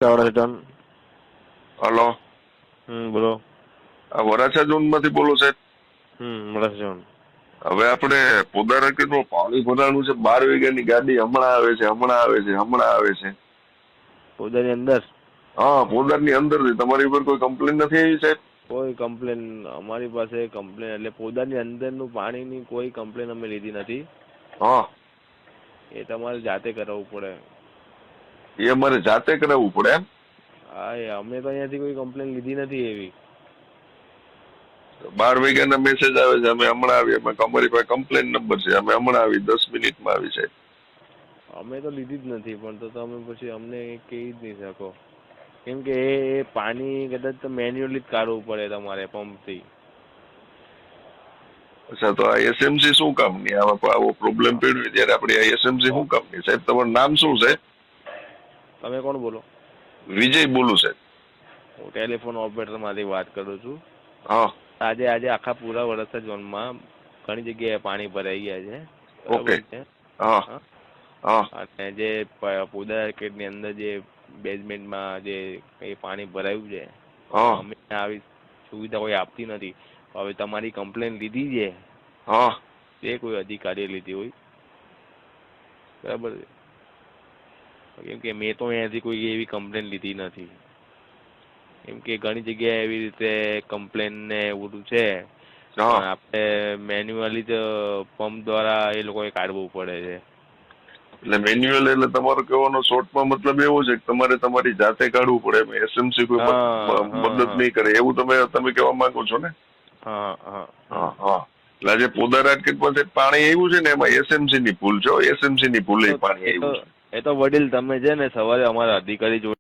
Chavda ton. Hello, બોલો. આ Varachha zone માંથી બોલો સાહેબ? મળે છે. હવે આપણે પોદાર નું પાણી ભરાવાનું છે. 12 વીઘાની ગાડી હમણાં આવે છે, હમણાં આવે છે, હમણાં આવે છે. પોદાની અંદર? હા, પોદાર ની અંદર થી. તમારી ઉપર કોઈ કમ્પ્લેન નથી આવી સાહેબ? કોઈ કમ્પ્લેન અમારી પાસે કમ્પ્લેન એટલે પોદાની અંદરનું પાણીની કોઈ કમ્પ્લેન અમે લીધી નથી. હા, એ તમારે જાતે કરાવવું પડે. એ અમારે જાતે કરાવવું પડે એમ? હા, અમે તો અહીંયાથી કોઈ કમ્પ્લેન લીધી નથી એવી. 12 વીઘાના મેસેજ આવે છે, અમે હમણાં આવી. અમારી પાસે કમ્પ્લેન નંબર છે, અમે હમણાં આવી, 10 મિનિટમાં આવી સાહેબ. અમે તો લીધી જ નથી, પણ તો તમે પછી અમને કહી જ નહીં શકો. કેમ કે એ પાણી કદાચ તો મેન્યુઅલી જ કાઢવું પડે તમારે પંપથી. અચ્છા, તો આ એસએમસી શું કામની? આવો પ્રોબ્લેમ પડ્યો ત્યારે આપણે આ એસએમસી શું કામની સાહેબ? તમારું નામ શું છે? તમે કોણ બોલો? વિજય બોલું સાહેબ. હું ટેલિફોન ઓપરેટરમાંથી વાત કરું છું. હા, આજે આખા પૂરા વરસના ઝોનમાં ઘણી જગ્યાએ પાણી ભરાઈ ગયા છે, ઓકે. બરાબર છે. હા, હા, હા, અને જે પોદા માર્કેટની અંદર જે બેઝમેન્ટમાં જે કંઈ પાણી ભરાયું છે, હા, અમે આવી સુવિધા કોઈ આપતી નથી. હવે તમારી કમ્પ્લેન લીધી છે, હા. એ કોઈ અધિકારીએ લીધી હોય, બરાબર છે. કેમ કે મેં તો અહીંયાથી કોઈ એવી કમ્પ્લેન લીધી નથી. કેમ કે ઘણી જગ્યાએ એવી રીતે કમ્પ્લેન ને એવું બધું છે, હા, પણ આપણે મેન્યુઅલી જ પંપ દ્વારા એ લોકોએ કાઢવું પડે છે. એટલે મેન્યુઅલ એટલે તમારો કહેવાનો શોર્ટમાં મતલબ એવો છે કે તમારે તમારી જાતે કાઢવું પડે, એસએમસી કોઈ હા હા મદદ હા નહીં કરે, એવું તમે કહેવા માંગો છો ને? હા હા. હા, હા. એટલે આજે પોદા માર્કેટમાં જે પાણી આવ્યું છે ને, એમાં એસએમસી ની ભૂલ છે. એસએમસી ની ભૂલે પાણી એ તો આવ્યું છે. એ તો વડીલ તમે છે ને સવારે અમારા અધિકારી જોડે